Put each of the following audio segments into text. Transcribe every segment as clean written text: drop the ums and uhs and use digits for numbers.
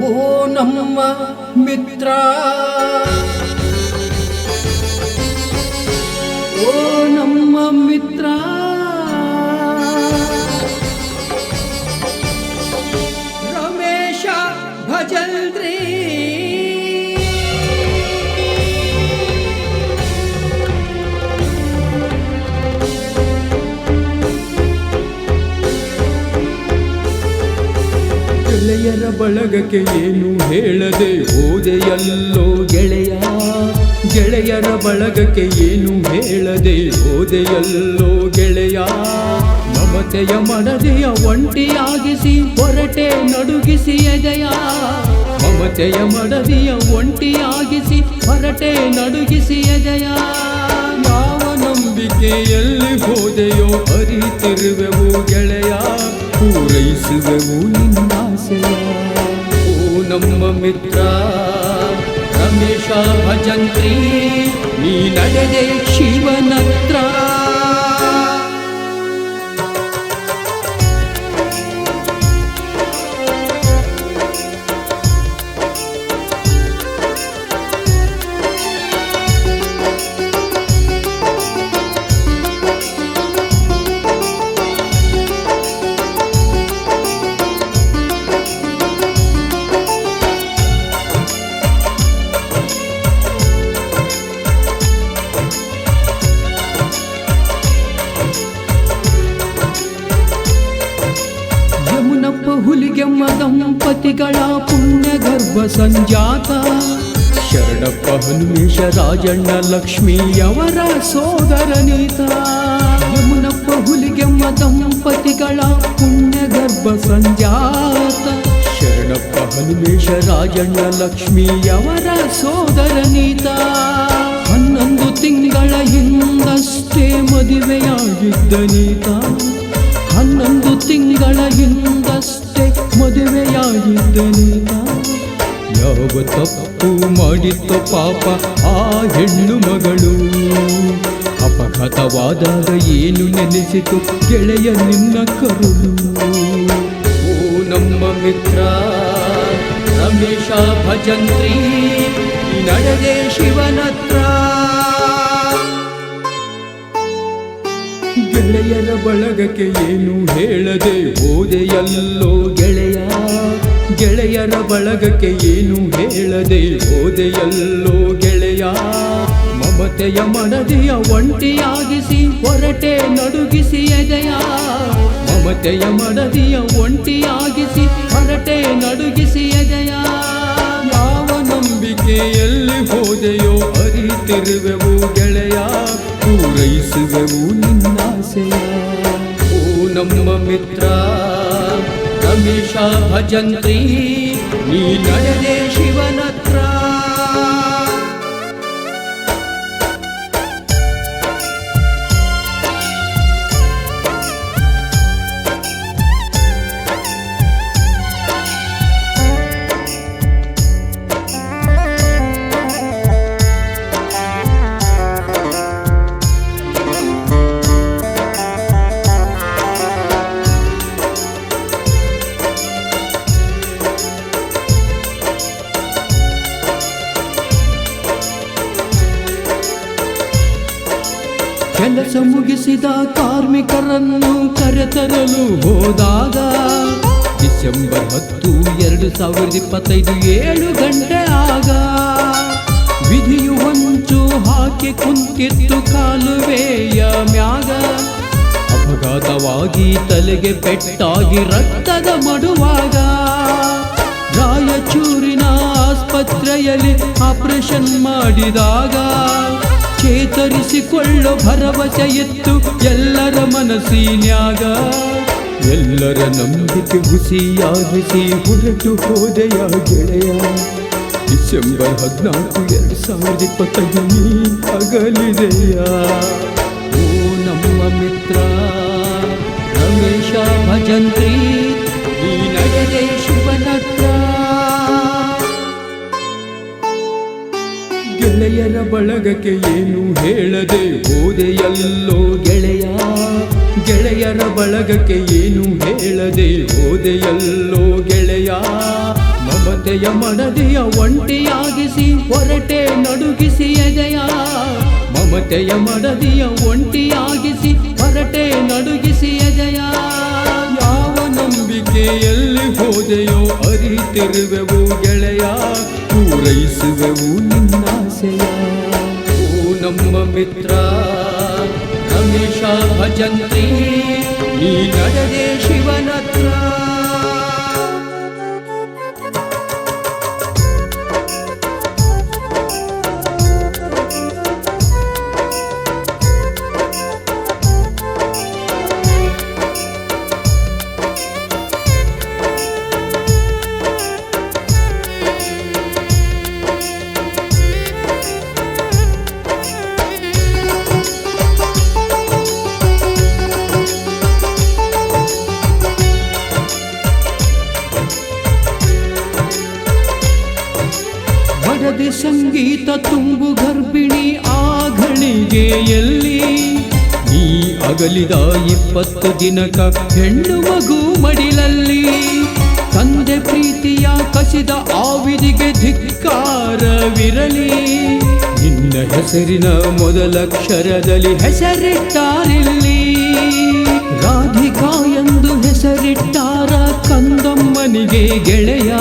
ಓ ನಮ್ಮ ಮಿತ್ರ, ಓ ನಮ್ಮ ಮಿತ್ರ, ರಮೇಶ ಭಜಲ್ರಿ. ಗೆಳೆಯರ ಬಳಗಕ್ಕೆ ಏನು ಹೇಳದೆ ಹೋದೆಯಲ್ಲೋ ಗೆಳೆಯ, ಗೆಳೆಯರ ಬಳಗಕ್ಕೆ ಏನು ಹೇಳದೆ ಹೋದೆಯಲ್ಲೋ ಗೆಳೆಯ. ಮಮತೆಯ ಮಡದೆಯ ಒಂಟಿಯಾಗಿಸಿ ಹೊರಟೆ ನಡುಗಿಸಿ ಎದೆಯ, ಮಮತೆಯ ಮಡದಿಯ ಒಂಟಿಯಾಗಿಸಿ ಹೊರಟೆ ನಡುಗಿಸಿ ಎದೆಯ. ಯಾವ ನಂಬಿಕೆಯಲ್ಲಿ ಹೋದೆಯೋ ಅರಿತಿರುವೆವು ಗೆಳೆಯ, ಪೂರೈಸುವೆವು ನಿನ್ನಾಸೆಯ. ಓ ನಮ್ಮ ಮಿತ್ರ ರಮೇಶ ಭಜಂತ್ರಿ, ನೀ ನಡೆದೆ ಶಿವನತ್ರ. ಹುಲಿಗೆಮ್ಮ ದಂಪತಿಗಳ ಪುಣ್ಯ ಗರ್ಭ ಸಂಜಾತ, ಶರಣಪ್ಪ ಹನುಮೇಶ ರಾಜಣ್ಣ ಲಕ್ಷ್ಮಿಯವರ ಸೋದರನೀತ. ಯಮುನಪ್ಪ ಹುಲಿಗೆಮ್ಮ ದಂಪತಿಗಳ ಪುಣ್ಯ ಗರ್ಭ ಸಂಜಾತ, ಶರಣಪ್ಪ ಹನುಮೇಶ ರಾಜಣ್ಣ ಲಕ್ಷ್ಮಿಯವರ ಸೋದರನೀತ. 11 ತಿಂಗಳ ಹಿಂದಷ್ಟೇ ಮದುವೆಯಾಗಿದ್ದ ನೀತ, 11 ತಿಂಗಳ ಹಿಂದಷ್ಟೇ ಮದುವೆಯಾಗಿದ್ದ ನೀತ. ಯಾವ ತಪ್ಪು ಮಾಡಿತ್ತು ಪಾಪ ಆ ಹೆಣ್ಣು ಮಗಳು, ಅಪಘಾತವಾದಾಗ ಏನು ನೆನೆಸಿತು ಗೆಳೆಯ ನಿನ್ನ ಕರುಳು. ಓ ನಮ್ಮ ಮಿತ್ರ ರಮೇಶ ಭಜಂತ್ರಿ, ನಡೆದೆ ಶಿವನತ್ರ. ಗೆಳೆಯರ ಬಳಗಕ್ಕೆ ಏನು ಹೇಳದೆ ಹೋದೆಯಲ್ಲೋ ಗೆಳೆಯ, ಗೆಳೆಯರ ಬಳಗಕ್ಕೆ ಏನು ಹೇಳದೆ ಹೋದೆಯಲ್ಲೋ ಗೆಳೆಯ. ಮಮತೆಯ ಮಡದಿಯ ಒಂಟಿಯಾಗಿಸಿ ಹೊರಟೆ ನಡುಗಿಸಿ ಎದೆಯ, ಮಮತೆಯ ಮಡದಿಯ ಒಂಟಿಯಾಗಿಸಿ ಹೊರಟೆ ನಡುಗಿಸಿ ಎದೆಯ. ಯಾವ ನಂಬಿಕೆಯಲ್ಲಿ ಹೋದೆಯೋ ಅರಿತಿರುವೆವು ಗೆಳೆಯ, ಪೂರೈಸುವೆವು ನಿನ್ನಾಸೆಯ. ಓ ನಮ್ಮ ಮಿತ್ರ ರಮೇಶ ಭಜಂತ್ರಿ, ನೀ ನಡೆದೆ ಶಿವನತ್ರ. ಕೆಲಸ ಮುಗಿಸಿದ ಕಾರ್ಮಿಕರನ್ನು ಕರೆತರಲು ಹೋದಾಗ ಡಿಸೆಂಬರ್ 10, 2025 7 ಗಂಟೆ ಆಗ, ವಿಧಿಯು ಹೊಂಚು ಹಾಕಿ ಕುಂತಿತ್ತು ಕಾಲುವೆಯ ಮ್ಯಾಗ. ಅಪಘಾತವಾಗಿ ತಲೆಗೆ ಪೆಟ್ಟಾಗಿ ರಕ್ತದ ಮಡುವಾಗ, ರಾಯಚೂರಿನ ಆಸ್ಪತ್ರೆಯಲ್ಲಿ ಆಪರೇಷನ್ ಮಾಡಿದಾಗ ಚೇತರಿಸಿಕೊಳ್ಳೋ ಭರವಸೆ ಇತ್ತು ಎಲ್ಲರ ಮನಸ್ಸಿನ್ಯಾಗ. ಎಲ್ಲರ ನಂಬಿಕೆ ಹುಸಿಯಾಗಿಸಿ ಹೊರಟು ಹೋದೆಯ ಗೆಳೆಯ, ಡಿಸೆಂಬರ್ 14, 2025 ನೀ ಅಗಲಿದೆಯ. ಓ ನಮ್ಮ ಮಿತ್ರ ರಮೇಶ ಭಜಂತ್ರಿ, ನೀ ನಡೆದೆ ಶಿವನತ್ರ. ಗೆಳೆಯರ ಬಳಗಕ್ಕೆ ಏನು ಹೇಳದೆ ಹೋದೆಯಲ್ಲೋ ಗೆಳೆಯ, ಗೆಳೆಯರ ಬಳಗಕ್ಕೆ ಏನು ಹೇಳದೆ ಹೋದೆಯಲ್ಲೋ ಗೆಳೆಯ. ಮಮತೆ ಮಮತೆಯ ಮಡದಿಯ ಒಂಟಿಯಾಗಿಸಿ ಹೊರಟೆ ನಡುಗಿಸಿ ಎದೆಯ ಮಮತೆಯ ಮಡದಿಯ ಒಂಟಿಯಾಗಿಸಿ ಹೊರಟೆ ನಡುಗಿಸಿ ಎದೆಯ ಯಾವ ನಂಬಿಕೆಯಲ್ಲಿ ಹೋದೆಯೋ ಅರಿತಿರುವೆವು ಗೆಳೆಯ ಪೂರೈಸುವೆವು ನಿನ್ನಾಸೆಯ ಓ ನಮ್ಮ ಮಿತ್ರ ರಮೇಶ ಭಜಂತ್ರಿ ನೀ ನಡೆದೆ ಶಿವನತ್ರ ಮಡದಿ ಸಂಗೀತ ತುಂಬು ಗರ್ಭಿಣಿ ಆ ಘಳಿಗೆಯಲ್ಲಿ ನೀ ಅಗಲಿದ 20 ದಿನಕ ಹೆಣ್ಣು ಮಗು ಮಡಿಲಲ್ಲಿ ತಂದೆ ಪ್ರೀತಿಯ ಕಸಿದ ಆವಿದಿಗೆ ಧಿಕ್ಕಾರವಿರಲಿ ನಿನ್ನ ಹೆಸರಿನ ಮೊದಲಕ್ಷರದಲ್ಲಿ ಹೆಸರಿಟ್ಟಾರಿಲ್ಲಿ ರಾಧಿಕಾ ಎಂದು ಹೆಸರಿಟ್ಟಾರ ಕಂದಮ್ಮನಿಗೆ ಗೆಳೆಯ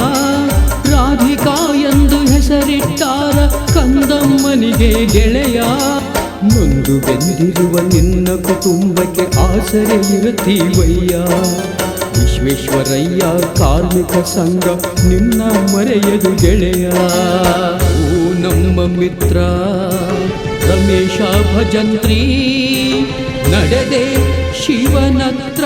ರಾಧಿಕಾ ಎಂದು ಹೆಸರಿಟ್ಟಾರ ಕಂದಮ್ಮನಿಗೆ ಗೆಳೆಯ ನೊಂದು ಬೆಂದಿರುವ ನಿನ್ನ ಕುಟುಂಬಕ್ಕೆ ಆಸರೆ ಇರುತ್ತೀವಯ್ಯ ವಿಶ್ವೇಶ್ವರಯ್ಯ ಕಾರ್ಮಿಕ ಸಂಘ ನಿನ್ನ ಮರೆಯದು ಗೆಳೆಯ ಓ ನಮ್ಮ ಮಿತ್ರ ರಮೇಶ ಭಜಂತ್ರಿ ನಡೆದೆ ಶಿವನತ್ರ